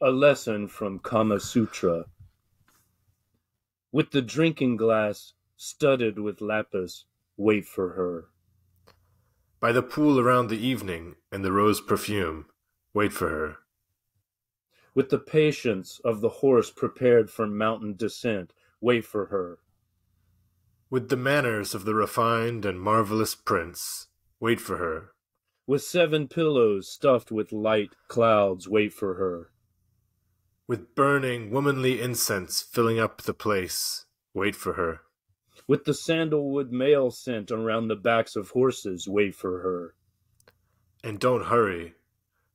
A lesson from Kama Sutra. With the drinking glass studded with lapis, wait for her. By the pool around the evening and the rose perfume, wait for her. With the patience of the horse prepared for mountain descent, wait for her. With the manners of the refined and marvelous prince, wait for her. With 7 pillows stuffed with light clouds, wait for her. With burning womanly incense filling up the place, wait for her. With the sandalwood male scent around the backs of horses, wait for her. And don't hurry,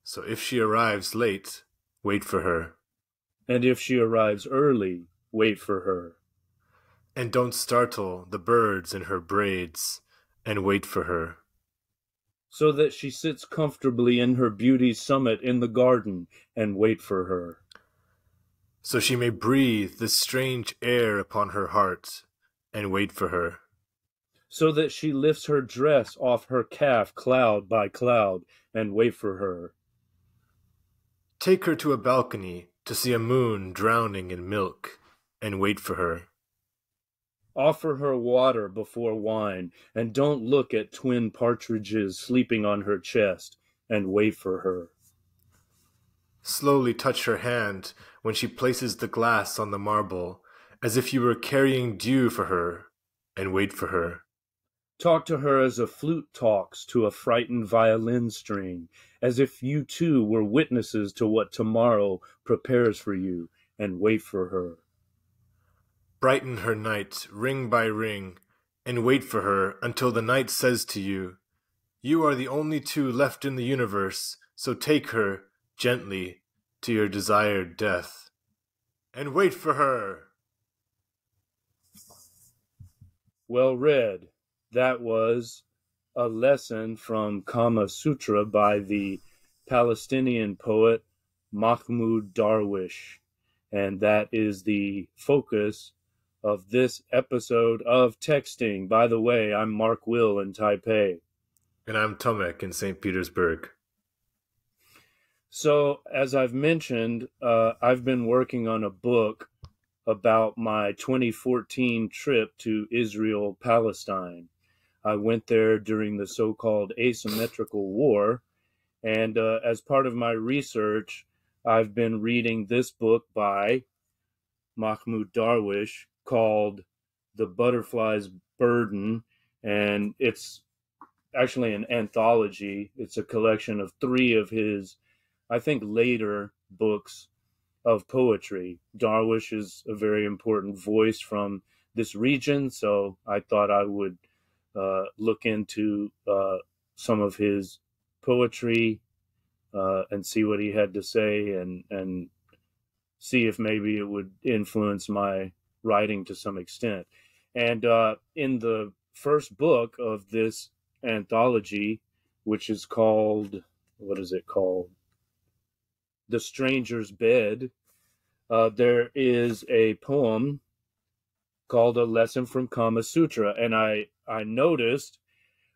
so if she arrives late, wait for her. And if she arrives early, wait for her. And don't startle the birds in her braids, and wait for her. So that she sits comfortably in her beauty's summit in the garden, and wait for her. So she may breathe this strange air upon her heart, and wait for her. So that she lifts her dress off her calf cloud by cloud, and wait for her. Take her to a balcony to see a moon drowning in milk, and wait for her. Offer her water before wine, and don't look at twin partridges sleeping on her chest, and wait for her. Slowly touch her hand when she places the glass on the marble, as if you were carrying dew for her, and wait for her. Talk to her as a flute talks to a frightened violin string, as if you too were witnesses to what tomorrow prepares for you, and wait for her. Brighten her night ring by ring, and wait for her until the night says to you, "You are the only two left in the universe, so take her, gently, to your desired death. And wait for her!" Well read. That was a lesson from Kama Sutra by the Palestinian poet Mahmoud Darwish. And that is the focus of this episode of Texting. By the way, I'm Mark Will in Taipei. And I'm Tomek in St. Petersburg. So, as I've mentioned, I've been working on a book about my 2014 trip to Israel, Palestine. I went there during the so-called asymmetrical war, and as part of my research, I've been reading this book by Mahmoud Darwish called The Butterfly's Burden, and it's actually an anthology. It's a collection of 3 of his, I think, later books of poetry. Darwish is a very important voice from this region, so I thought I would look into some of his poetry and see what he had to say, and see if maybe it would influence my writing to some extent. And in the first book of this anthology, which is called, what is it called? The Stranger's Bed, there is a poem called A Lesson from Kama Sutra. And I noticed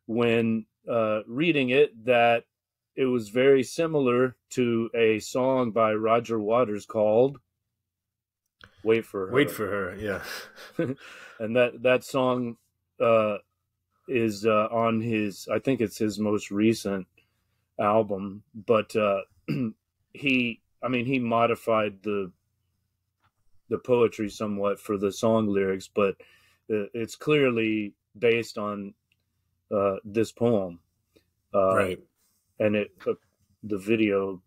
when reading it that it was very similar to a song by Roger Waters called Wait for Her. Wait for her, yeah. And that song is on his, I think it's his most recent album, but he modified the poetry somewhat for the song lyrics, but it's clearly based on this poem. Right. And the video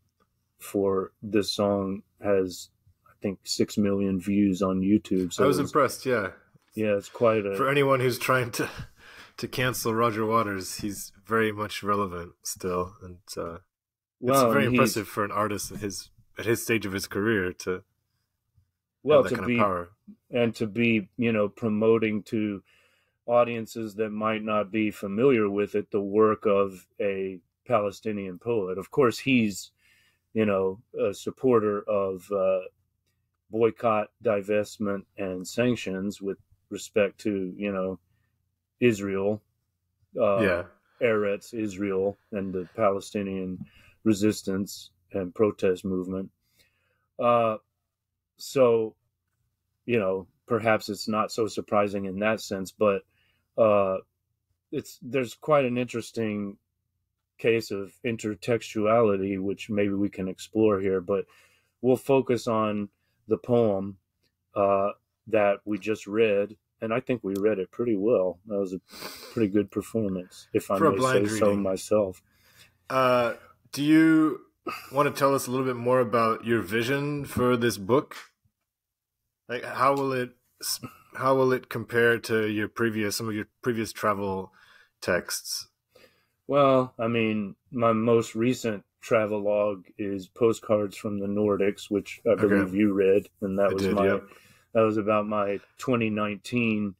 for this song has, I think, 6 million views on YouTube. So I was impressed, yeah. Yeah, it's quite a... For anyone who's trying to cancel Roger Waters, he's very much relevant still, and it's very impressive for an artist at his stage of his career to have that kind of power. And to be, promoting to audiences that might not be familiar with it, the work of a Palestinian poet. Of course, he's, a supporter of boycott, divestment, and sanctions with respect to, Israel, Eretz Israel, and the Palestinian resistance and protest movement. Uh, so, perhaps it's not so surprising in that sense, but uh, there's quite an interesting case of intertextuality, which maybe we can explore here, but we'll focus on the poem uh, that we just read, and I think we read it pretty well. That was a pretty good performance, if I For a may blind say so reading. myself. Do you want to tell us a little bit more about your vision for this book? Like, how will it compare to some of your previous travel texts? Well, I mean, my most recent travelogue is Postcards from the Nordics, which I Okay, believe you read, and I did. Yep. that was about my 2019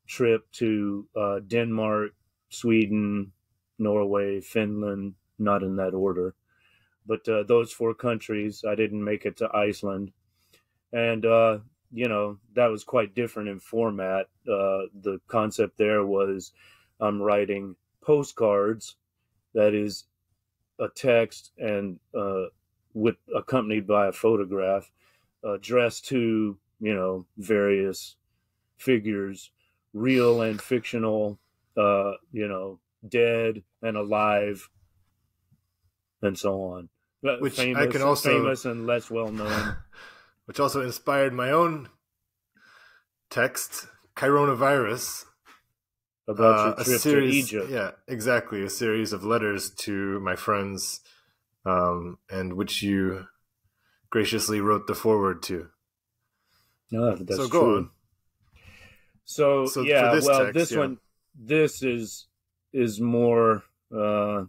trip to Denmark, Sweden, Norway, Finland, not in that order, but those four countries. I didn't make it to Iceland, and that was quite different in format. The concept there was I'm writing postcards, that is a text and with accompanied by a photograph, addressed to various figures, real and fictional, dead and alive, and so on. Which I can also, Famous and less well known. which also inspired my own text, Coronavirus. About your A trip series, to Egypt. yeah, exactly, a series of letters to my friends, and which you graciously wrote the foreword to. No, that's So go true. on. So So for yeah, this well, text, yeah. this is more. I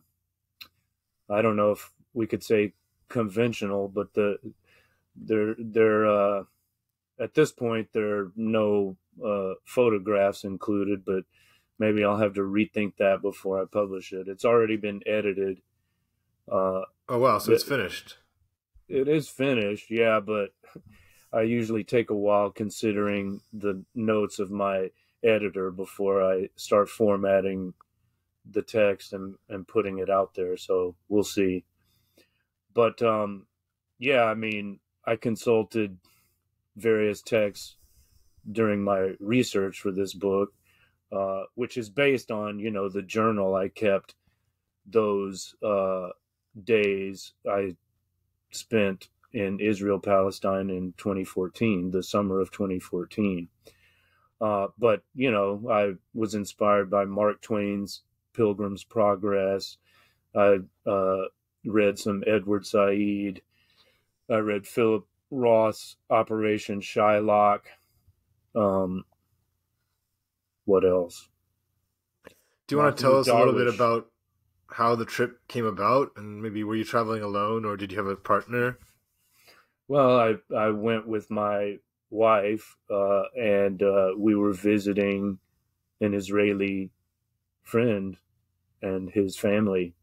don't know if we could say conventional, but they're at this point there are no photographs included, but maybe I'll have to rethink that before I publish it. It's already been edited. Oh wow, so it's finished. It is finished, yeah, but I usually take a while considering the notes of my editor before I start formatting the text and putting it out there. So we'll see. But yeah, I mean, I consulted various texts during my research for this book, which is based on the journal I kept those days I spent in Israel, Palestine in 2014, the summer of 2014. But I was inspired by Mark Twain's Pilgrim's Progress. I read some Edward Said. I read Philip Roth's Operation Shylock. What else? Do you want to tell Mahmoud us a little bit Darwish. about how the trip came about, and maybe were you traveling alone or did you have a partner? Well, I went with my wife, and we were visiting an Israeli friend and his family.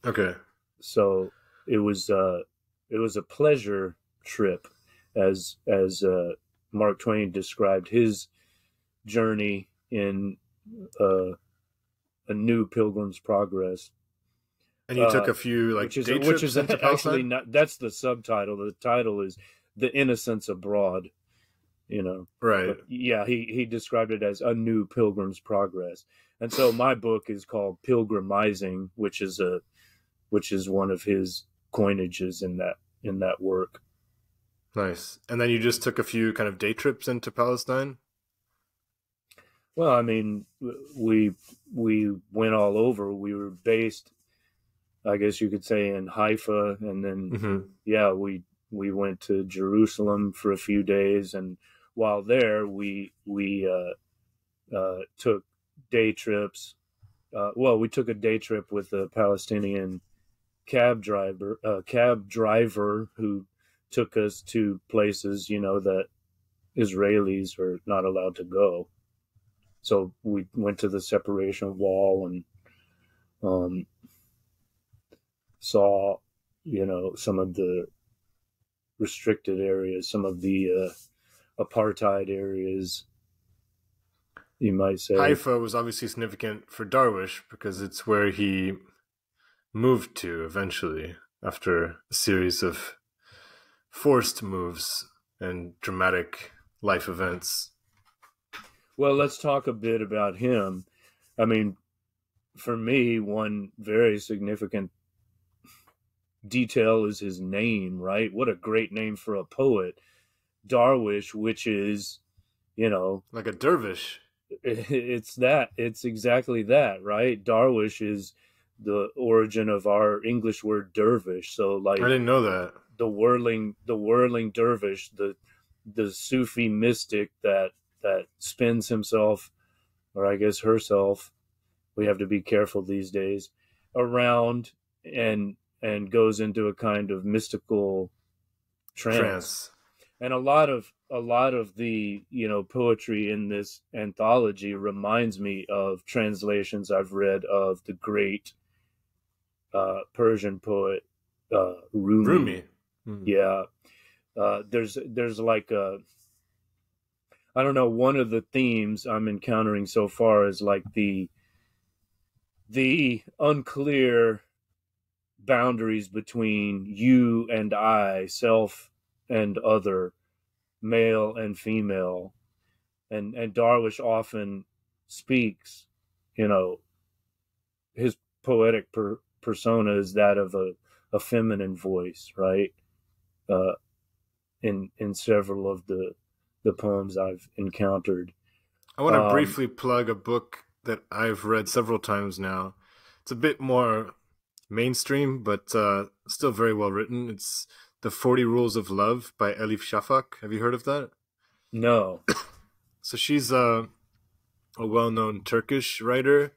Okay. So it was a pleasure trip, as Mark Twain described his journey in a new Pilgrim's Progress. And you took a few day Which trips is into actually Palestine? not, that's the subtitle. The title is The Innocents Abroad. Right. But yeah, he described it as a new Pilgrim's Progress. And so my book is called Pilgrimizing, which is one of his coinages in that work. Nice. And then you just took a few kind of day trips into Palestine? Well, I mean, we went all over. We were based, I guess you could say, in Haifa, and then yeah, we went to Jerusalem for a few days, and while there, we took day trips. Well, we took a day trip with a Palestinian cab driver who took us to places that Israelis are not allowed to go. So we went to the separation wall and saw, some of the restricted areas, some of the apartheid areas, you might say. Haifa was obviously significant for Darwish because it's where he moved to eventually after a series of forced moves and dramatic life events. Well, let's talk a bit about him. I mean, for me, one very significant detail is his name, right? What a great name for a poet. Darwish, which is, like a dervish. It's exactly that, right? Darwish is the origin of our English word dervish. So, like, I didn't know that. The whirling dervish, the Sufi mystic that spins himself, or I guess herself, we have to be careful these days, around and goes into a kind of mystical trance. And a lot of the poetry in this anthology reminds me of translations I've read of the great Persian poet Rumi. Mm-hmm. Yeah, there's like I don't know, one of the themes I'm encountering so far is like the unclear boundaries between you and I, self and other, male and female, and Darwish often speaks, his poetic persona is that of a feminine voice, right? In several of the poems I've encountered. I want to briefly plug a book that I've read several times now. It's a bit more mainstream, but still very well written. It's The 40 Rules of Love by Elif Shafak. Have you heard of that? No. So she's a well-known Turkish writer.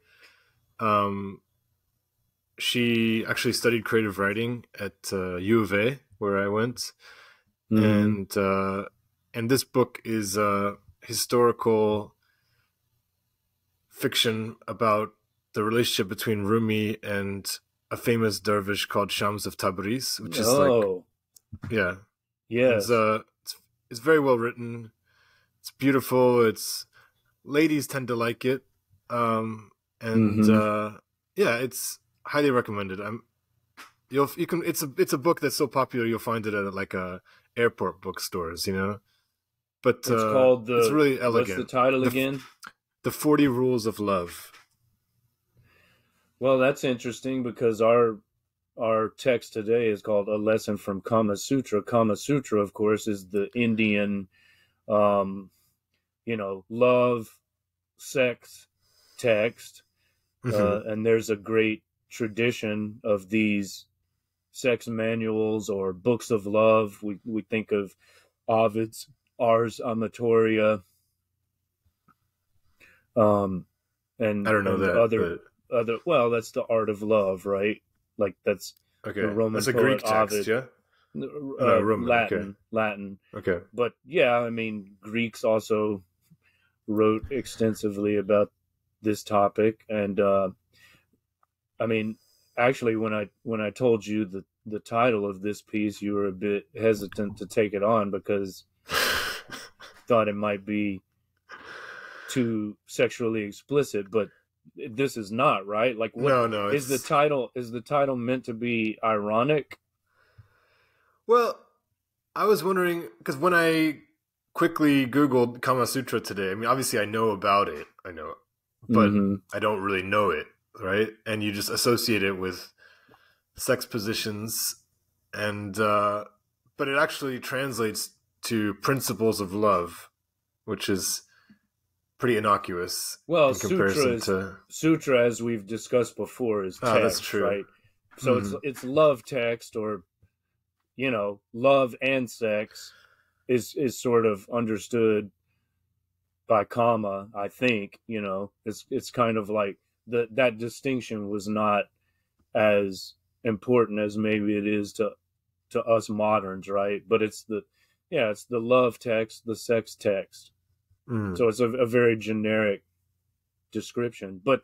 She actually studied creative writing at U of A, where I went. Mm-hmm. And this book is historical fiction about the relationship between Rumi and a famous dervish called Shams of Tabriz, which is it's very well written. It's beautiful. Ladies tend to like it, it's highly recommended. It's a book that's so popular you'll find it at like airport bookstores, But it's called it's really elegant. What's the title again? The 40 Rules of Love. Well, that's interesting because our text today is called A Lesson from Kama Sutra. Kama Sutra, of course, is the Indian, love, sex text. Mm-hmm. And there's a great tradition of these sex manuals or books of love. We think of Ovid's Ars Amatoria. And I don't know that. Other well, that's the art of love, right? Like that's okay. The Roman that's a poet Greek text, Ovid. Yeah. Roman, Latin. Okay. But yeah, I mean, Greeks also wrote extensively about this topic, and I mean, actually, when I told you the title of this piece, you were a bit hesitant to take it on because thought it might be too sexually explicit, but this is not, right? Like, what no, is the title meant to be ironic? Well, I was wondering because when I quickly Googled Kama Sutra today, I mean, obviously I know about it, but mm-hmm. I don't really know it, right? And you just associate it with sex positions, and but it actually translates to principles of love, which is pretty innocuous. Well, in comparison Sutra, as we've discussed before, is text, that's true. Right? So it's love text, or love and sex is sort of understood by Kama. I think it's kind of like that distinction was not as important as maybe it is to us moderns, right? But it's the love text, the sex text. So it's a very generic description. But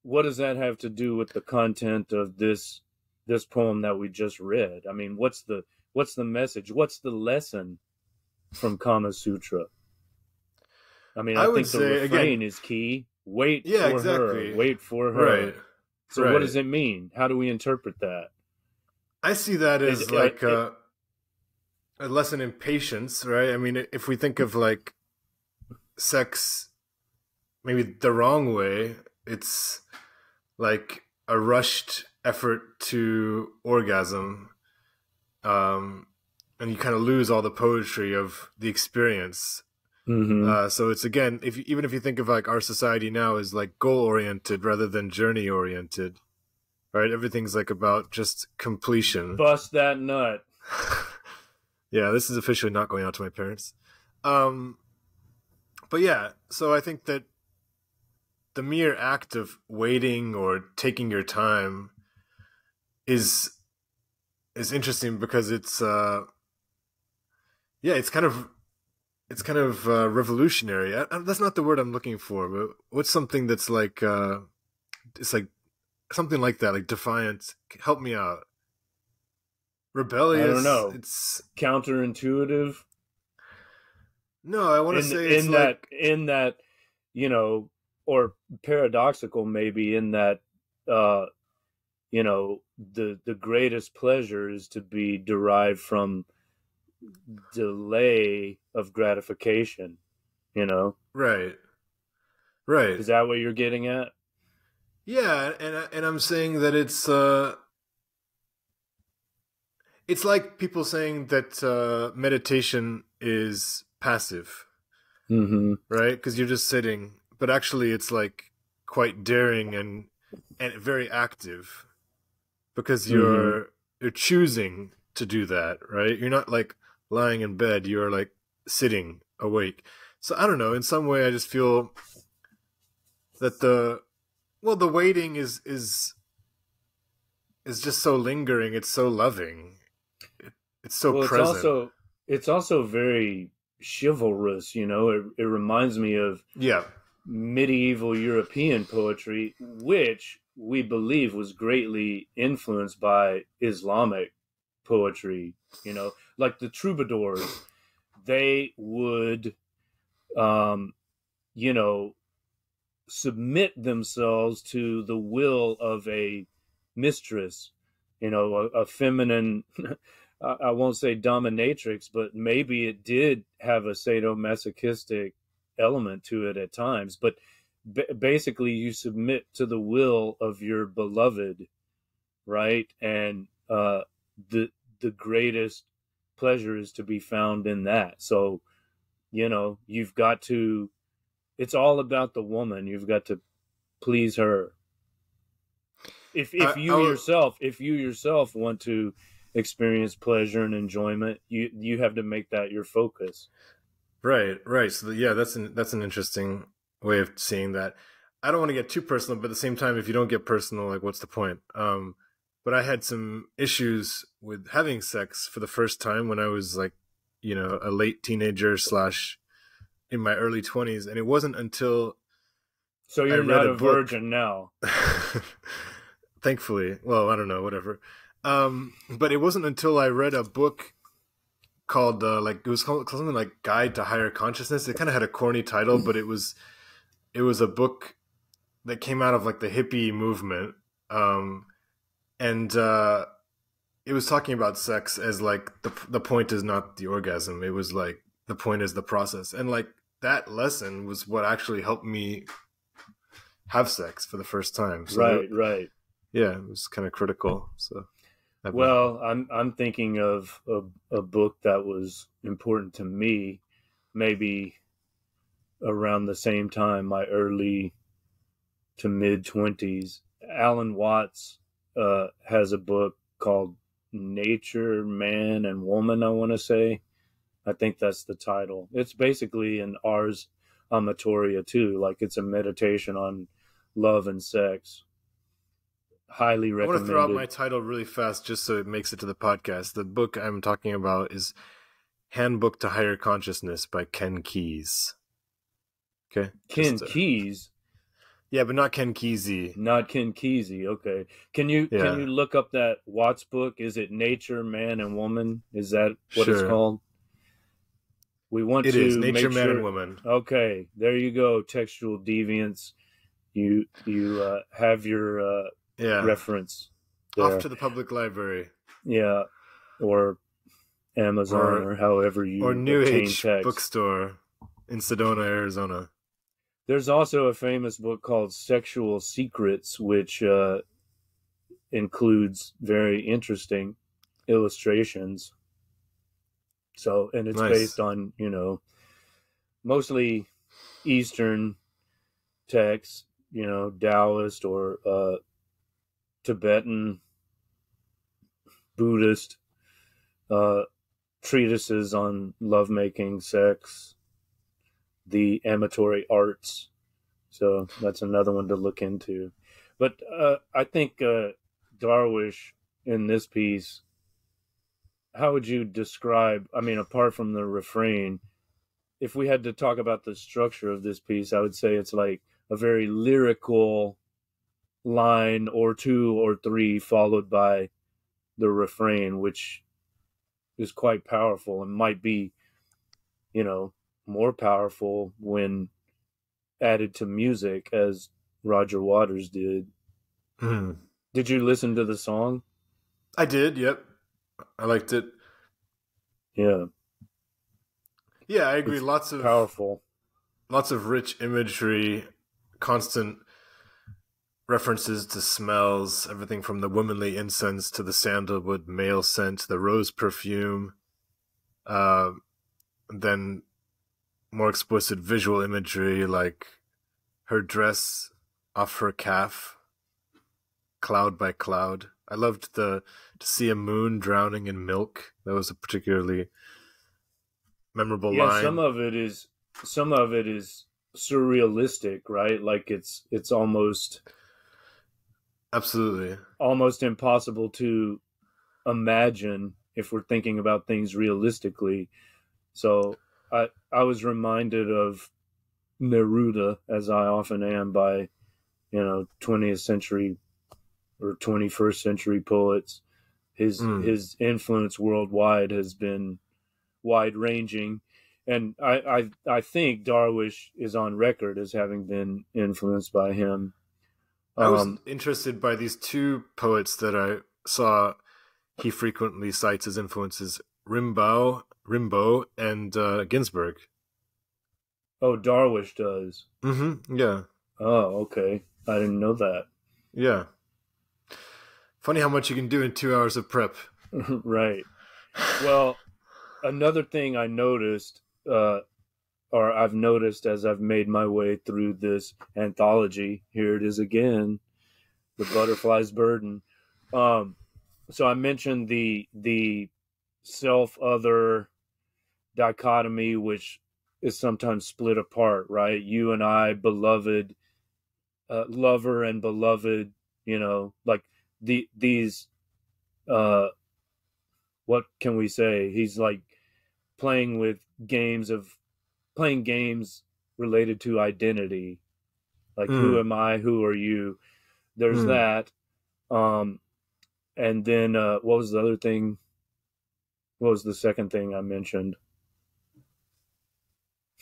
what does that have to do with the content of this poem that we just read? I mean, what's the message? What's the lesson from Kama Sutra? I mean, I think the refrain is key. Wait for her. Wait for her. Right. So what does it mean? How do we interpret that? I see that as a lesson in patience, right? I mean, if we think of like sex maybe the wrong way, it's like a rushed effort to orgasm, um, and you kind of lose all the poetry of the experience. Mm-hmm. So it's again, even if you think of like our society now is like goal oriented rather than journey oriented, right? Everything's like about just completion. Bust that nut. Yeah, this is officially not going out to my parents. Um, but yeah, so I think that the mere act of waiting or taking your time is interesting because it's yeah, it's kind of revolutionary. That's not the word I'm looking for, but what's something that's like it's like something like that, like defiant. Help me out. I don't Rebellious. know. It's Counterintuitive. no. I want to In say it's in that like in that you know, or paradoxical maybe in that uh the greatest pleasure is to be derived from delay of gratification. right, right. Is that what you're getting at? Yeah, and I'm saying that it's like people saying that meditation is passive, Mm-hmm. right? Because you're just sitting, but actually it's like quite daring and very active because Mm-hmm. you're choosing to do that, right? You're not like lying in bed, you're like sitting awake. So I don't know, in some way I just feel that the waiting is just so lingering, it's so loving. It's so Well, present. it's also very chivalrous. It reminds me of Yeah. medieval European poetry, which we believe was greatly influenced by Islamic poetry. Like the troubadours, they would, um, you know, submit themselves to the will of a mistress, a feminine. I won't say dominatrix, but maybe it did have a sadomasochistic element to it at times. But basically, you submit to the will of your beloved, right? And the the greatest pleasure is to be found in that. So, you've got to. It's all about the woman. You've got to please her. If if I, you I, yourself if you yourself want to experience pleasure and enjoyment, you have to make that your focus. right, right. So yeah, that's an interesting way of seeing that. I don't want to get too personal, but at the same time, if you don't get personal, like what's the point? But I had some issues with having sex for the first time when I was like, a late teenager slash in my early 20s, and it wasn't until So I you're read not a a book. virgin now. Thankfully, well, I don't know, whatever. But it wasn't until I read a book called like it was called something like Guide to Higher Consciousness. It kind of had a corny title, but it was a book that came out of like the hippie movement, um, and it was talking about sex as like the point is not the orgasm. It was like the point is the process, and like that lesson was what actually helped me have sex for the first time. So Right, right. yeah, it was kind of critical. So I've been Well, I'm thinking of a book that was important to me, maybe around the same time, my early to mid 20s. Alan Watts has a book called Nature, Man, and Woman, I want to say. I think that's the title. It's basically an Ars Amatoria too, like it's a meditation on love and sex. Highly I want to throw out my recommended. title really fast just so it makes it to the podcast. The book I'm talking about is Handbook to Higher Consciousness by Ken Keyes. Okay, Ken just Keyes, yeah, but not Ken Kesey. not Ken Kesey. Okay, can you Yeah, look up that Watts book? Is it Nature, Man, and Woman? Is that what it's sure. called? We want It is to Nature, make Man, and sure. Woman. Okay, there you go. Textual Deviants. You have your Yeah, reference off there. to the public library. Yeah, or Amazon or however or you New obtain Age text. bookstore in Sedona, Arizona. There's also a famous book called Textual Secrets, which includes very interesting illustrations. So, and it's Nice. based on, mostly Eastern texts, Taoist or Tibetan, Buddhist treatises on lovemaking, sex, the amatory arts. So that's another one to look into. But I think Darwish in this piece, how would you describe, I mean, apart from the refrain, if we had to talk about the structure of this piece, I would say it's like a very lyrical line or two or three followed by the refrain, which is quite powerful and might be, more powerful when added to music, as Roger Waters did. Mm. Did you listen to the song? I did, yep. I liked it. Yeah. Yeah, I agree. It's lots of powerful. Lots of rich imagery, constant references to smells, everything from the womanly incense to the sandalwood male scent, the rose perfume, then more explicit visual imagery like her dress off her calf, cloud by cloud. I loved to see a moon drowning in milk. That was a particularly memorable line. Some of it is surrealistic, right? Like it's almost absolutely almost impossible to imagine if we're thinking about things realistically. So I was reminded of Neruda, as I often am, by 20th century or 21st century poets. His influence worldwide has been wide ranging, and I think Darwish is on record as having been influenced by him. I was interested by these two poets that I saw he frequently cites as influences: Rimbaud and Ginsberg. Oh, Darwish does. Mm-hmm. Yeah. Oh, okay. I didn't know that. Yeah. Funny how much you can do in 2 hours of prep. Right. Well, another thing I noticed, or I've noticed as I've made my way through this anthology, here it is again, The Butterfly's Burden. So I mentioned the self-other dichotomy, which is sometimes split apart, right? You and I, beloved, lover and beloved, like these, what can we say? He's like playing games related to identity. Like, who am I? Who are you? There's that. And then, what was the other thing? What was the second thing I mentioned?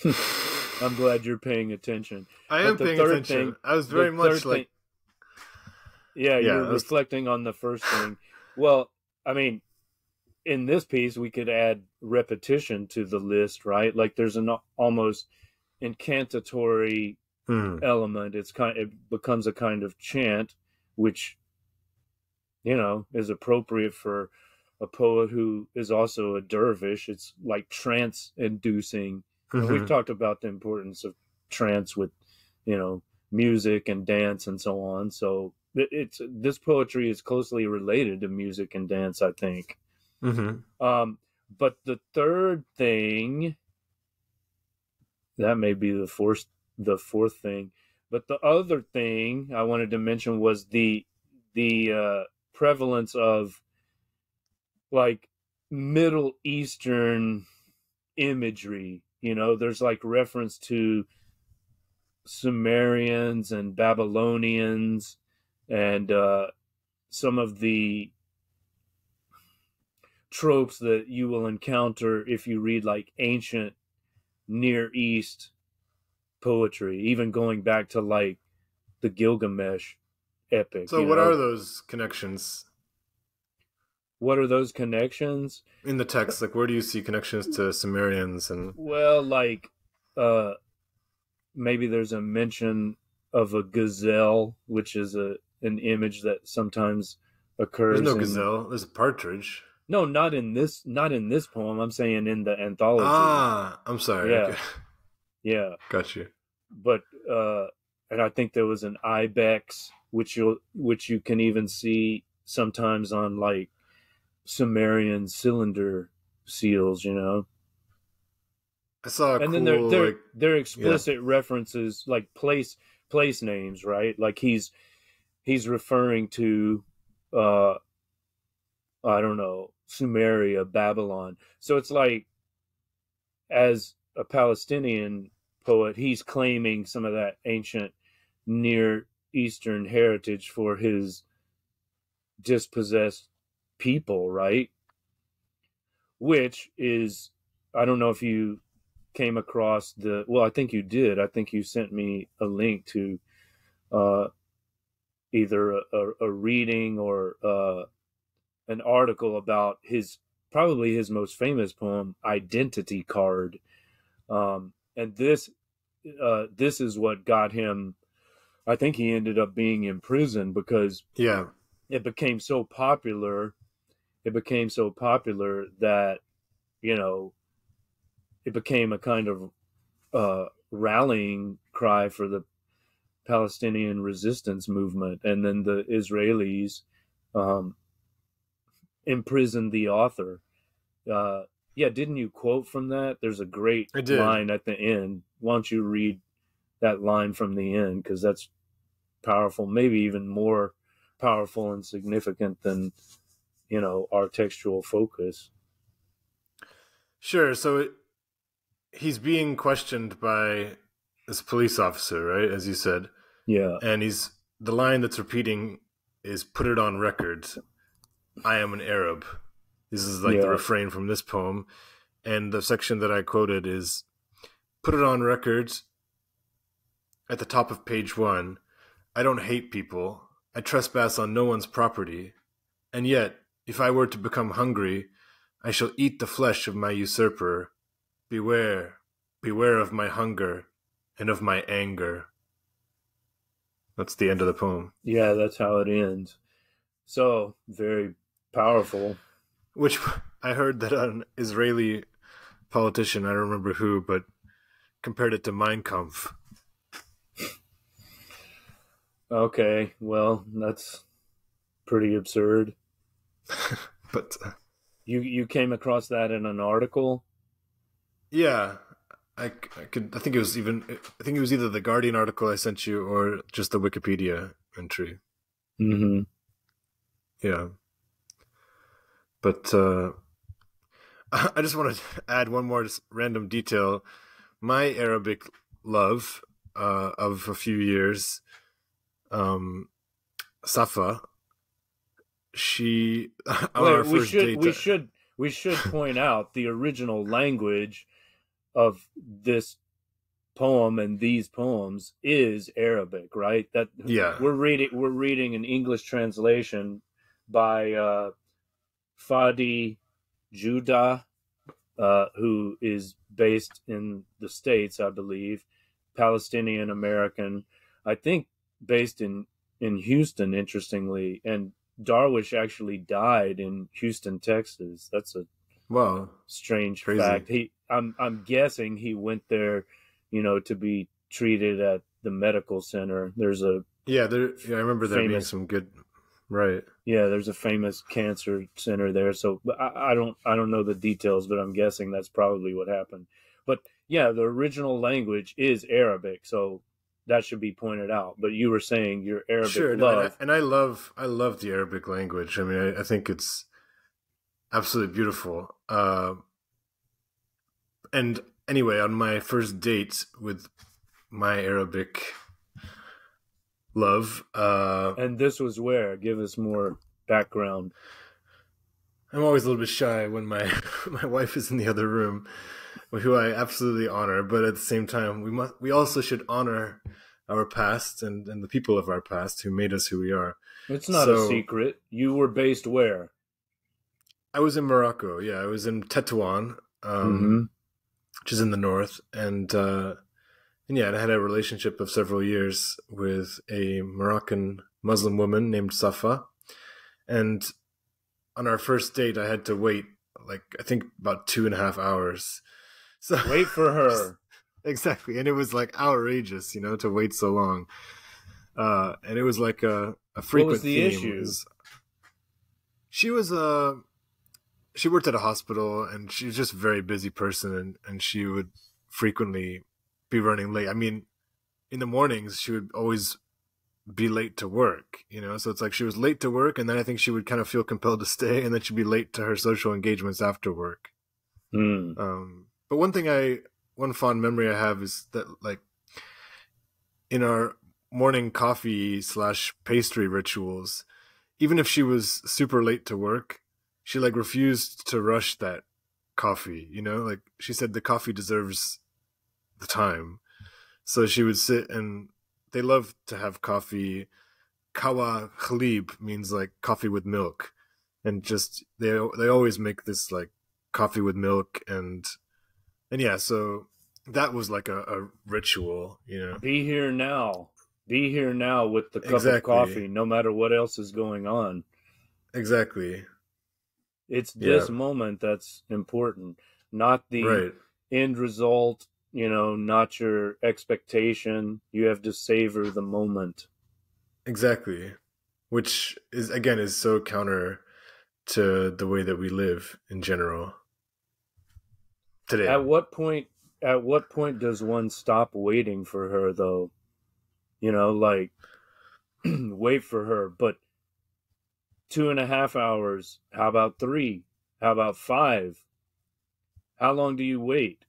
I'm glad you're paying attention. I am paying attention. I was very much like... you're reflecting on the first thing. Well, I mean, in this piece, we could add repetition to the list, right? Like there's an almost incantatory element. It becomes a kind of chant, which, is appropriate for a poet who is also a dervish. It's like trance inducing. And we've talked about the importance of trance with, music and dance and so on. So this poetry is closely related to music and dance, I think. But the third thing, that may be the fourth thing, but the other thing I wanted to mention was the prevalence of like Middle Eastern imagery. There's like reference to Sumerians and Babylonians and some of the tropes that you will encounter if you read like ancient Near East poetry, even going back to like the Gilgamesh epic. So what are those connections? what are those connections? In the text, like where do you see connections to Sumerians and? Well, like maybe there's a mention of a gazelle, which is an image that sometimes There's occurs no in. gazelle. There's a partridge. No, not in this poem. I'm saying in the anthology. Ah, I'm sorry. Yeah, Okay. yeah. Got you. But and I think there was an ibex, which you can even see sometimes on like Sumerian cylinder seals, you know. I saw a And then cool they're yeah. explicit references like place names, right? Like he's referring to I don't know, Sumeria, Babylon. So it's like, as a Palestinian poet, he's claiming some of that ancient Near Eastern heritage for his dispossessed people, right? Which is, I don't know if you came across well, I think you did. I think you sent me a link to uh, either a reading or an article about probably his most famous poem, Identity Card. And this is what got him. I think he ended up being in prison because Yeah. it became so popular. It became so popular that, you know, it became a kind of rallying cry for the Palestinian resistance movement. And then the Israelis imprisoned the author. Yeah, didn't you quote from that? There's a great I did. line at the end. Why don't you read that line from the end? Because that's powerful, maybe even more powerful and significant than, you know, our textual focus. Sure. So he's being questioned by this police officer, right? As you said. Yeah. And the line that's repeating is "Put it on record. I am an Arab." This is like the refrain from this poem. And the section that I quoted is "Put it on record at the top of page 1. I don't hate people. I trespass on no one's property. And yet, if I were to become hungry, I shall eat the flesh of my usurper. Beware, beware of my hunger and of my anger." That's the end of the poem. Yeah, that's how it ends. So, very powerful. Which I heard that an Israeli politician, I don't remember who, but compared it to Mein Kampf. Okay, well, that's pretty absurd. But you came across that in an article? Yeah, I think it was either the Guardian article I sent you or just the Wikipedia entry. Mm-hmm. Yeah. But I just want to add one more just random detail. My Arabic love of a few years, Safa, she on our first date. We should point out the original language of this poem and these poems is Arabic, right? That we're reading an English translation by Fadi Judah, who is based in the States, I believe, Palestinian American, I think based in Houston, interestingly, and Darwish actually died in Houston, Texas. That's a strange fact. I'm guessing he went there, you know, to be treated at the medical center. There's a I remember there being some good, right? Yeah, there's a famous cancer center there. So I don't know the details, but I'm guessing that's probably what happened. But yeah, the original language is Arabic, so that should be pointed out. But you were saying your Arabic love, and I love the Arabic language. I mean, I think it's absolutely beautiful. And anyway, on my first date with my Arabic love, and this was where? Give us more background. I'm always a little bit shy when my wife is in the other room, who I absolutely honor. But at the same time, we also should honor our past and the people of our past who made us who we are. It's not a secret. You were based where? I was in Morocco. Yeah, I was in Tetuan, Mm-hmm. which is in the north, and yeah, and I had a relationship of several years with a Moroccan Muslim woman named Safa, and on our first date, I had to wait like I think about 2.5 hours. So Wait for her. exactly, and it was like outrageous, to wait so long. And it was like a What was frequent the theme. issue? She was she worked at a hospital, and she was just a very busy person, and she would frequently be running late. I mean, in the mornings she would always be late to work, so it's like she was late to work, and then I think she would kind of feel compelled to stay, and then she'd be late to her social engagements after work. Mm. But one fond memory I have is that, like, in our morning coffee / pastry rituals, even if she was super late to work, she like refused to rush that coffee, like she said the coffee deserves the time. So she would sit, and they love to have coffee. Kawa khalib means like coffee with milk. And just they always make this like coffee with milk, and yeah, so that was like a ritual, Be here now. Be here now with the cup of Exactly. coffee, no matter what else is going on. Exactly. It's Yeah. this moment that's important, not the Right. end result, not your expectation. You have to savor the moment. Exactly. Which is so counter to the way that we live in general today. At what point does one stop waiting for her, though? Like wait for her, but 2.5 hours, how about 3? How about 5? How long do you wait?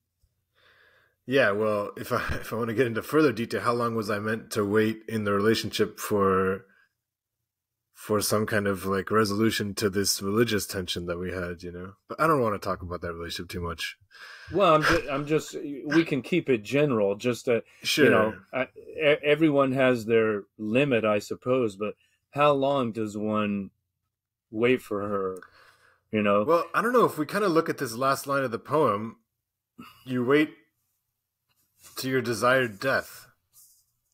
Yeah, well, if I want to get into further detail, how long was I meant to wait in the relationship for some kind of like resolution to this religious tension that we had, But I don't want to talk about that relationship too much. Well, I'm just we can keep it general, just to, Sure. everyone has their limit, I suppose, but how long does one wait for her, Well, I don't know, if we kind of look at this last line of the poem, you wait to your desired death.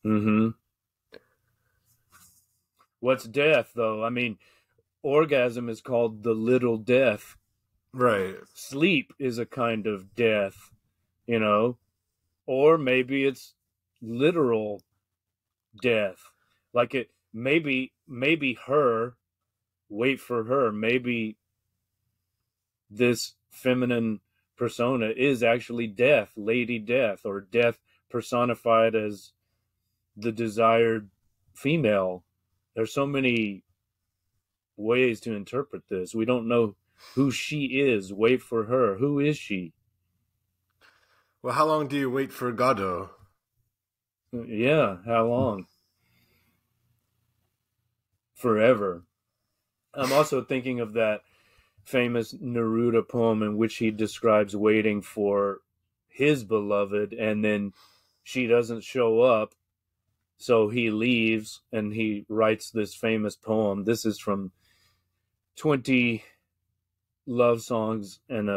Mm-hmm. What's death, though? I mean, orgasm is called the little death. Right. Sleep is a kind of death, or maybe it's literal death. Like it, maybe her, wait for her. Maybe this feminine persona is actually death, Lady Death, or death personified as the desired female. There's so many ways to interpret this. We don't know who she is. Wait for her. Who is she? Well, how long do you wait for Godot? Yeah, how long? Forever. I'm also thinking of that famous Neruda poem in which he describes waiting for his beloved, and then she doesn't show up, so he leaves and he writes this famous poem. This is from 20 love songs and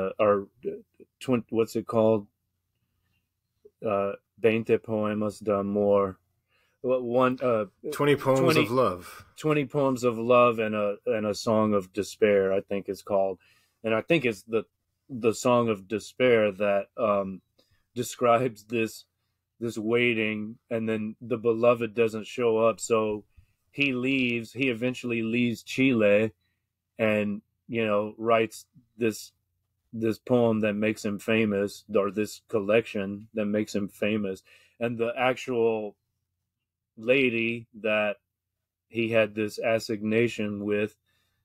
what's it called? 20 poemas de amor. 20 poems of love. 20 poems of love and a song of despair, I think it's called. And I think it's the song of despair that describes this waiting, and then the beloved doesn't show up, so he eventually leaves Chile, and writes this poem that makes him famous, or this collection that makes him famous. And the actual lady that he had this assignation with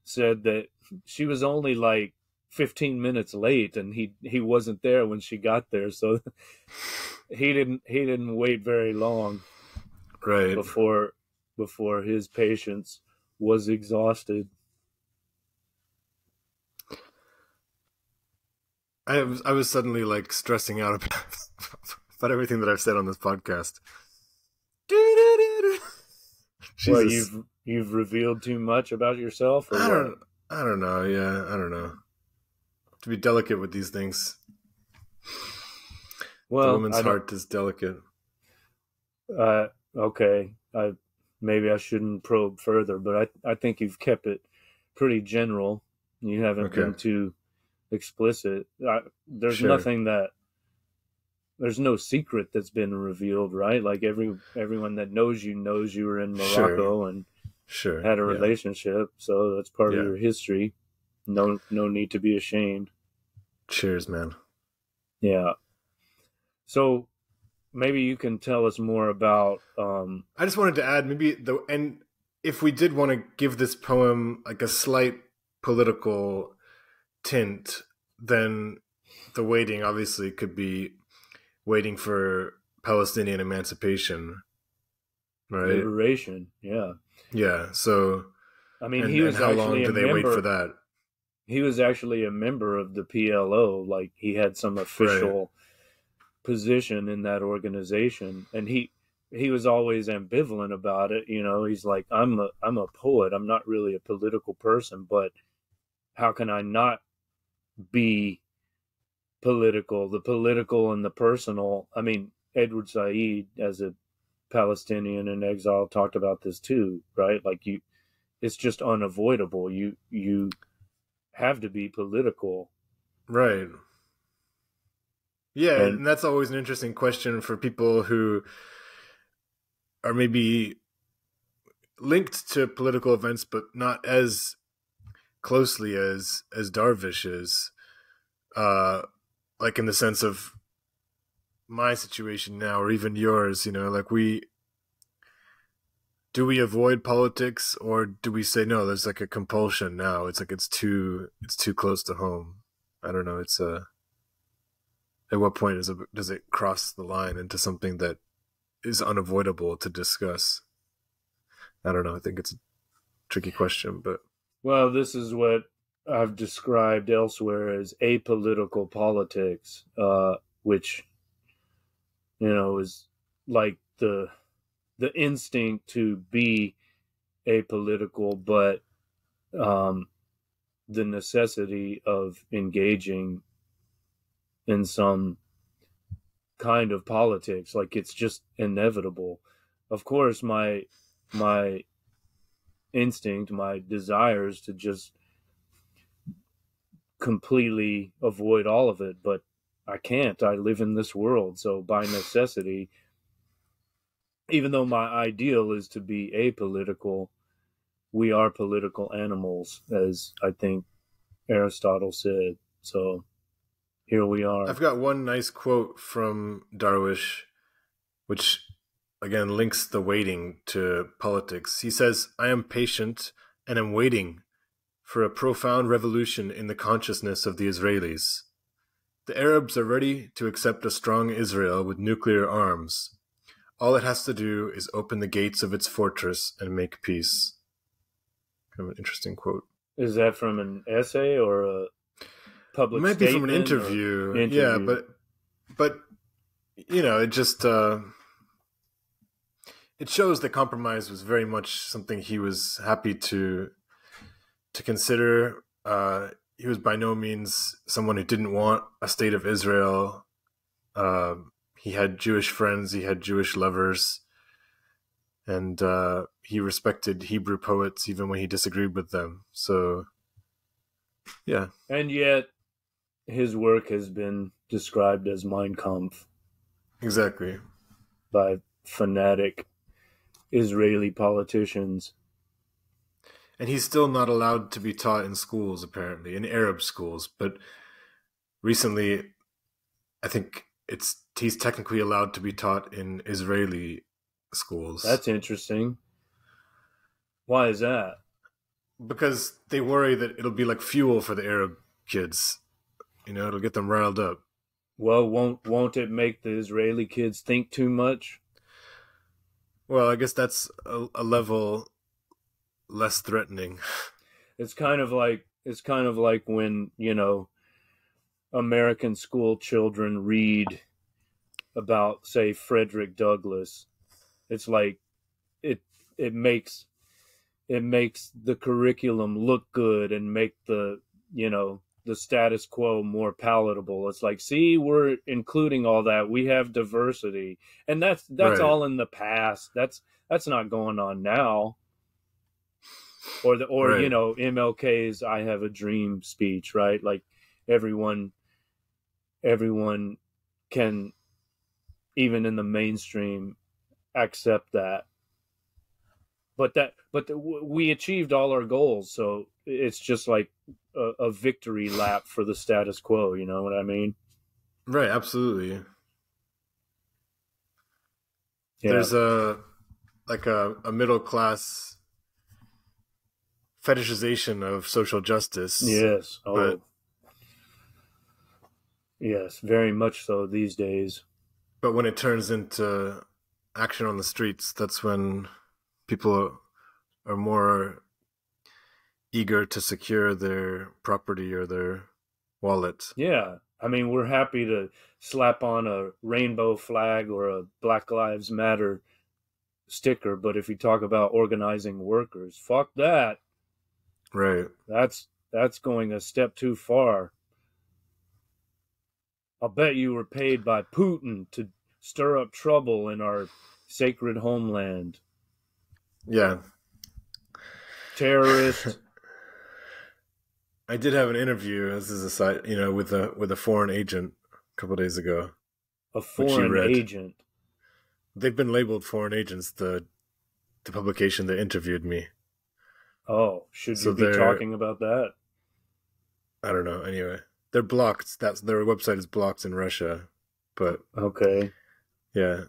said that she was only like 15 minutes late, and he wasn't there when she got there, so he didn't wait very long, right, before his patience was exhausted. I was suddenly like stressing out about everything that I've said on this podcast. Well, you've revealed too much about yourself, or I don't know. Yeah, I don't know. to be delicate with these things. Well, the woman's heart is delicate. Okay. Maybe I shouldn't probe further, but I think you've kept it pretty general. You haven't been too explicit. There's nothing there's no secret that's been revealed, right? Like everyone that knows you were in Morocco and had a relationship, so that's part of your history. No need to be ashamed. Cheers, man. Yeah. So maybe you can tell us more about. I just wanted to add and if we did want to give this poem like a slight political tint, then the waiting obviously could be waiting for Palestinian emancipation, right? Liberation, yeah. Yeah, so I mean, he was how actually long do they wait for that? He was actually a member of the PLO, like he had some official position in that organization, and he was always ambivalent about it. You know, he's like, I'm a poet. I'm not really a political person, but how can I not be political? The political and the personal. I mean, Edward Said, as a Palestinian in exile, talked about this too, right? Like it's just unavoidable. You have to be political, right? Yeah, and that's always an interesting question for people who are maybe linked to political events, but not as closely as Darwish is. Like in the sense of my situation now, or even yours, you know, like do we avoid politics, or do we say no? There's like a compulsion now. It's like it's too close to home. I don't know. It's at what point does it cross the line into something that is unavoidable to discuss? I don't know. I think it's a tricky question, but well, this is what I've described elsewhere as apolitical politics, which, you know, is like the instinct to be apolitical, but the necessity of engaging in some kind of politics. Like it's just inevitable. Of course, my instinct, my desires to just completely avoid all of it, but I can't. I live in this world, so by necessity, even though my ideal is to be apolitical, we are political animals, as I think Aristotle said. So here we are. I've got one nice quote from Darwish, which again links the waiting to politics. He says, "I am patient and am waiting for a profound revolution in the consciousness of the Israelis. The Arabs are ready to accept a strong Israel with nuclear arms. All it has to do is open the gates of its fortress and make peace." Kind of an interesting quote. Is that from an essay or a public statement? It might be from an interview. Yeah, but you know, it just it shows that compromise was very much something he was happy to consider. He was by no means someone who didn't want a state of Israel. He had Jewish friends, he had Jewish lovers, and he respected Hebrew poets even when he disagreed with them. So, yeah. And yet, his work has been described as Mein Kampf. Exactly. By fanatic Israeli politicians. And he's still not allowed to be taught in schools, apparently, in Arab schools. But recently, I think he's technically allowed to be taught in Israeli schools. That's interesting. Why is that? Because they worry that it'll be like fuel for the Arab kids. You know, it'll get them riled up. Well, won't it make the Israeli kids think too much? Well, I guess that's a level less threatening. It's kind of like when, you know, American school children read about, say, Frederick Douglass. It's like it makes the curriculum look good and make the the status quo more palatable. It's like, see, we're including all that. We have diversity, and that's Right. all in the past. That's not going on now. Or Right. you know, MLK's "I Have a Dream" speech, right? Like everyone can, even in the mainstream, accept that. But we achieved all our goals, so it's just like a victory lap for the status quo. You know what I mean? Right. Absolutely. Yeah. There's a middle class fetishization of social justice. Yes. Oh. But yes, very much so these days. But when it turns into action on the streets, that's when people are more eager to secure their property or their wallet. Yeah. I mean, we're happy to slap on a rainbow flag or a Black Lives Matter sticker, but if you talk about organizing workers, fuck that. Right. That's going a step too far. I'll bet you were paid by Putin to stir up trouble in our sacred homeland. Yeah. Terrorist. I did have an interview, this is a side, with a foreign agent a couple of days ago. A foreign agent. They've been labeled foreign agents, the publication that interviewed me. Oh, should you be talking about that? I don't know. Anyway, they're blocked. Their website is blocked in Russia. But okay. Yeah,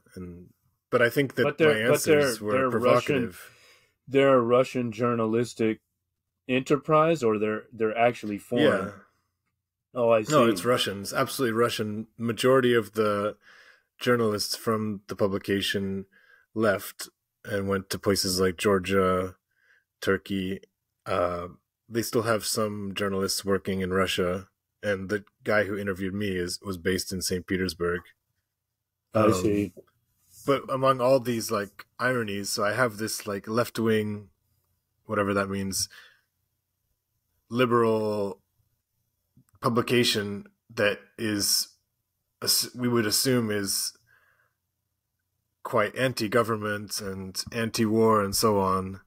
but I think that my answers were provocative. They're a Russian journalistic enterprise, or they're actually foreign? Yeah. Oh, I see. No, it's Russians. Absolutely Russian. Majority of the journalists from the publication left and went to places like Georgia, Turkey. They still have some journalists working in Russia, and the guy who interviewed me was based in St. Petersburg. I see. But among all these like ironies, so I have this like left-wing, whatever that means, liberal publication that we would assume is quite anti-government and anti-war and so on,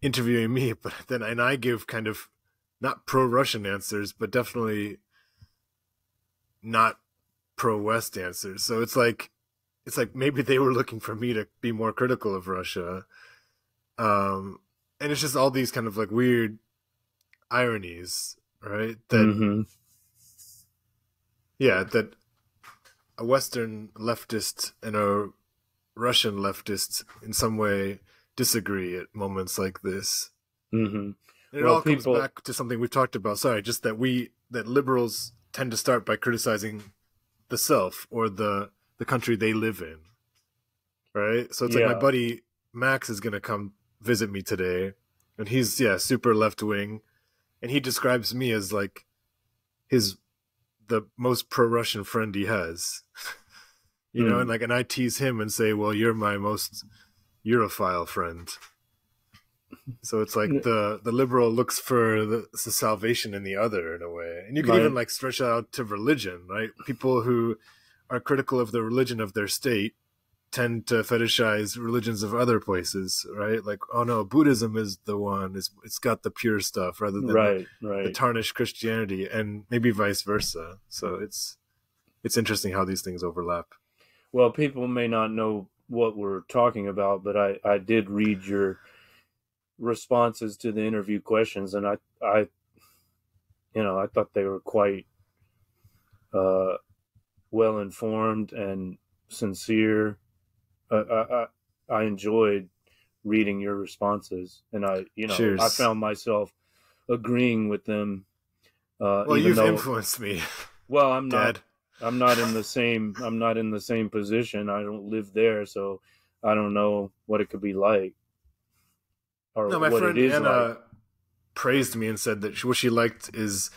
interviewing me, and I give kind of not pro-Russian answers, but definitely not pro-West answers. So it's like maybe they were looking for me to be more critical of Russia. And it's just all these kind of like weird ironies, right? That that a Western leftist and a Russian leftist in some way disagree at moments like this. And it all comes back to something we've talked about. Sorry, just that liberals tend to start by criticizing the self or the country they live in, right? So it's like my buddy Max is going to come visit me today, and he's super left-wing, and he describes me as like the most pro-Russian friend he has. You know, and I tease him and say, well, you're my most Europhile friend. So it's like the liberal looks for the salvation in the other in a way. And you can even like stretch it out to religion, right? People who are critical of the religion of their state tend to fetishize religions of other places, right? Like, oh no, Buddhism is the one. It's got the pure stuff rather than the tarnished Christianity, and maybe vice versa. So it's interesting how these things overlap. Well, people may not know what we're talking about, but I did read your responses to the interview questions, and I thought they were quite well informed and sincere. I enjoyed reading your responses, and I found myself agreeing with them. Well, you've influenced me. Well, I'm Dad. I'm not in the same position. I don't live there, so I don't know what it could be like. Or no, my what friend it is Anna like. praised me and said that what she liked is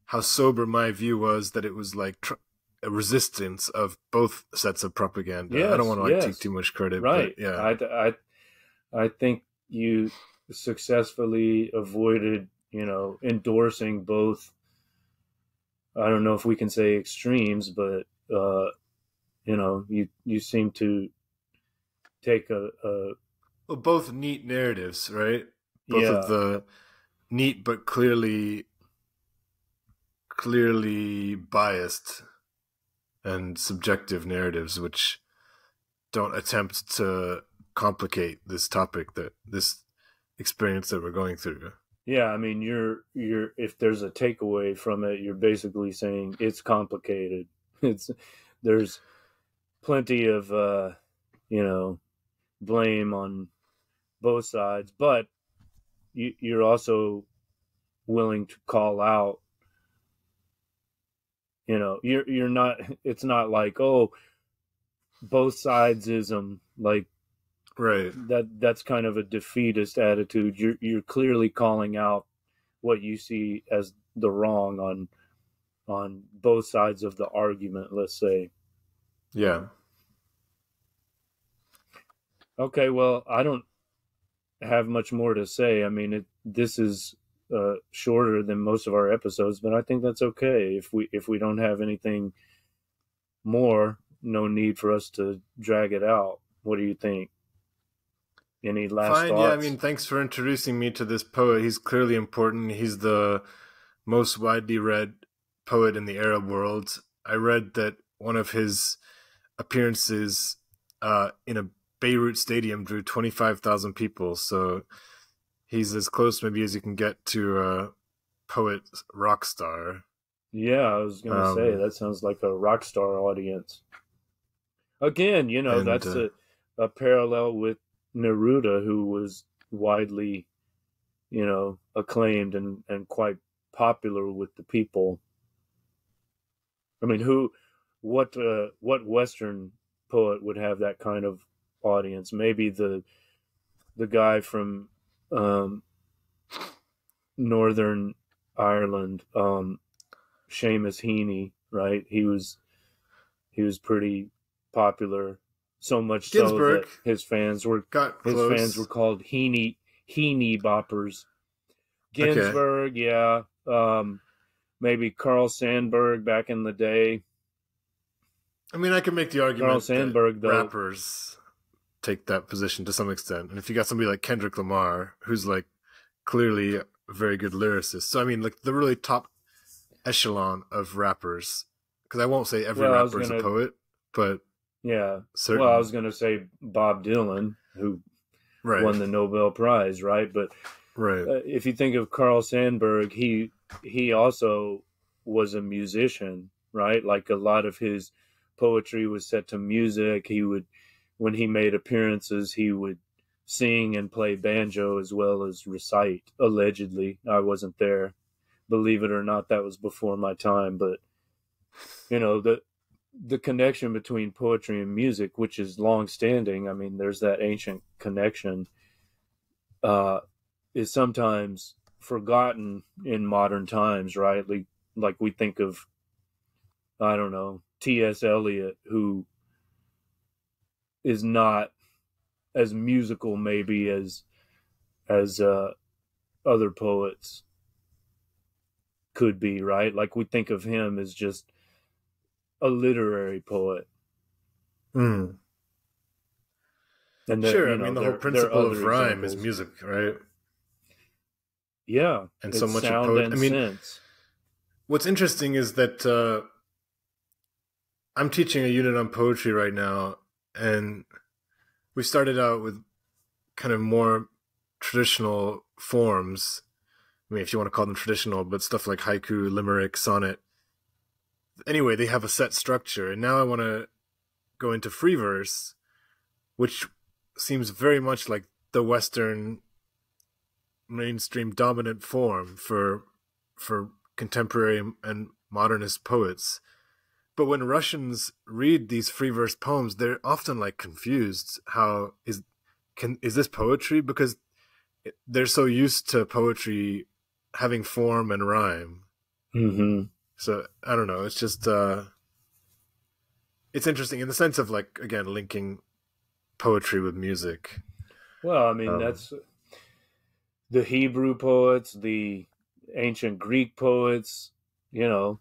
how sober my view was, that it was like a resistance of both sets of propaganda. Yes, I don't want to take too much credit, right? But yeah, I think you successfully avoided, endorsing both I don't know if we can say extremes, but you seem to take a Well, both neat narratives, right? Both of yeah. the neat but clearly biased and subjective narratives, which don't attempt to complicate this topic, that this experience that we're going through. Yeah, I mean, you're if there's a takeaway from it, you're basically saying it's complicated. It's there's plenty of you know blame on both sides, but you're also willing to call out. You're not. It's not like, oh, both sidesism, like Right. that's kind of a defeatist attitude. You're clearly calling out what you see as the wrong on both sides of the argument, let's say. Yeah. Okay, well, I don't have much more to say. I mean, this is shorter than most of our episodes, but I think that's okay. If we don't have anything more, no need for us to drag it out. What do you think? Any last Fine. Yeah. I thoughts? mean, thanks for introducing me to this poet. He's clearly important. He's the most widely read poet in the Arab world. I read that one of his appearances in a Beirut stadium drew 25,000 people. So he's as close maybe as you can get to a poet rock star. Yeah, I was gonna say that sounds like a rock star audience. Again, And that's a parallel with Neruda, who was widely, acclaimed and quite popular with the people. I mean, what Western poet would have that kind of audience? Maybe the guy from Northern Ireland, Seamus Heaney, right? He was pretty popular, so much so Ginsberg that his fans were got close. called Heaney boppers. Okay. Ginsberg, yeah, maybe Carl Sandburg back in the day. I mean, I can make the Carl argument that Sandburg, though, rappers take that position to some extent. And if you got somebody like Kendrick Lamar, who's like clearly a very good lyricist. So, I mean, like the really top echelon of rappers, because I won't say every well, I was rapper is a gonna, poet, but yeah, well, I certain. was gonna say Bob Dylan, who Right. won the Nobel Prize, right? But Right. if you think of Carl Sandburg, he also was a musician, right? Like a lot of his poetry was set to music. When he made appearances, he would sing and play banjo as well as recite. Allegedly, I wasn't there. Believe it or not, that was before my time. But the connection between poetry and music, which is long standing. I mean, there's that ancient connection. Uh, is sometimes forgotten in modern times, right? Like we think of, I don't know, T.S. Eliot, who is not as musical maybe as other poets could be, right? Like we think of him as just a literary poet, Mm. and Sure. I mean, the whole there are principle of other rhyme is examples. music, right? Yeah, And so it's much of sound poet. I and mean, sense. what's interesting is that I'm teaching a unit on poetry right now, and we started out with kind of more traditional forms. I mean, if you want to call them traditional, but stuff like haiku, limerick, sonnet. Anyway, they have a set structure, and now I want to go into free verse, which seems very much like the Western mainstream dominant form for contemporary and modernist poets. But when Russians read these free verse poems, they're often like confused. Is this poetry? Because they're so used to poetry having form and rhyme. Mm-hmm. So I don't know. It's just it's interesting in the sense of like again linking poetry with music. Well, I mean, that's the Hebrew poets, the ancient Greek poets. you know,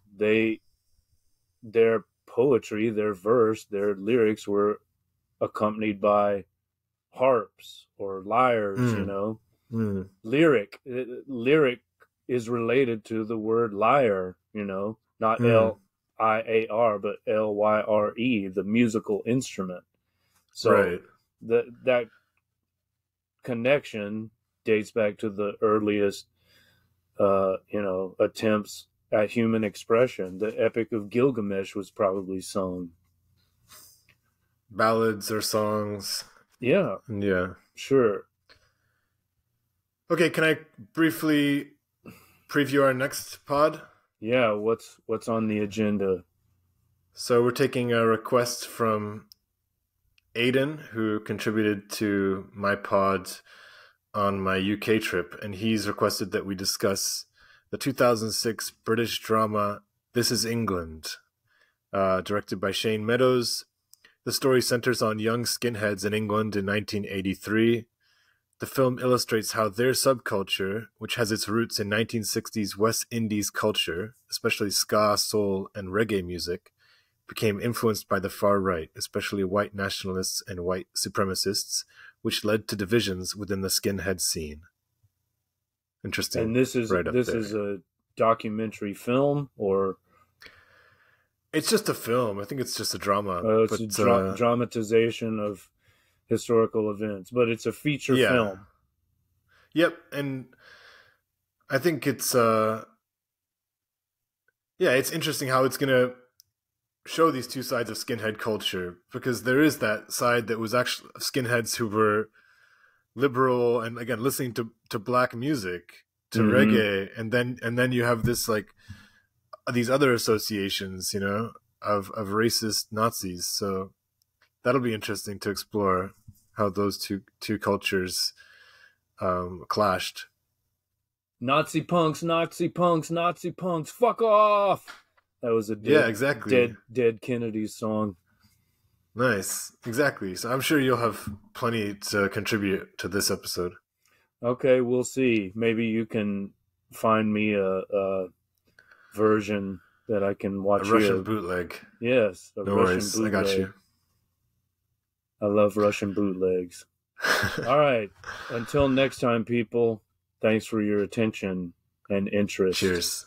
their poetry, their verse, their lyrics were accompanied by harps or lyres, you Mm, know. mm, Lyric is related to the word lyre, you know, not mm. Liar, but Lyre, the musical instrument. So Right. that connection dates back to the earliest, attempts at human expression. The Epic of Gilgamesh was probably sung. Ballads or songs. Yeah, Yeah. sure. Okay, can I briefly preview our next pod? Yeah, what's on the agenda? So we're taking a request from Aiden, who contributed to my pod on my UK trip, and he's requested that we discuss the 2006 British drama This Is England, directed by Shane Meadows. The story centers on young skinheads in England in 1983. The film illustrates how their subculture, which has its roots in 1960s West Indies culture, especially ska, soul, and reggae music, became influenced by the far right, especially white nationalists and white supremacists, which led to divisions within the skinhead scene. And Interesting, this is right up this is there. a documentary film, or It's just a film. I think it's just a drama, it's a but dramatization of historical events, but it's a feature yeah, film. yep. And I think it's interesting how it's gonna show these two sides of skinhead culture, because there is that side that was actually skinheads who were liberal and again listening to black music, to Mm-hmm. reggae, and then you have this like these other associations, of racist Nazis. So that'll be interesting to explore how those two cultures clashed. Nazi punks, Nazi punks, Nazi punks, fuck off. That was a Yeah, dead exactly. dead Kennedy song. Nice, exactly. So I'm sure you'll have plenty to contribute to this episode. Okay, we'll see. Maybe you can find me a version that I can A watch Russian here. bootleg. Yes, a No Russian worries, I got bootleg. you. I love Russian bootlegs. All right. Until next time, people, thanks for your attention and interest. Cheers.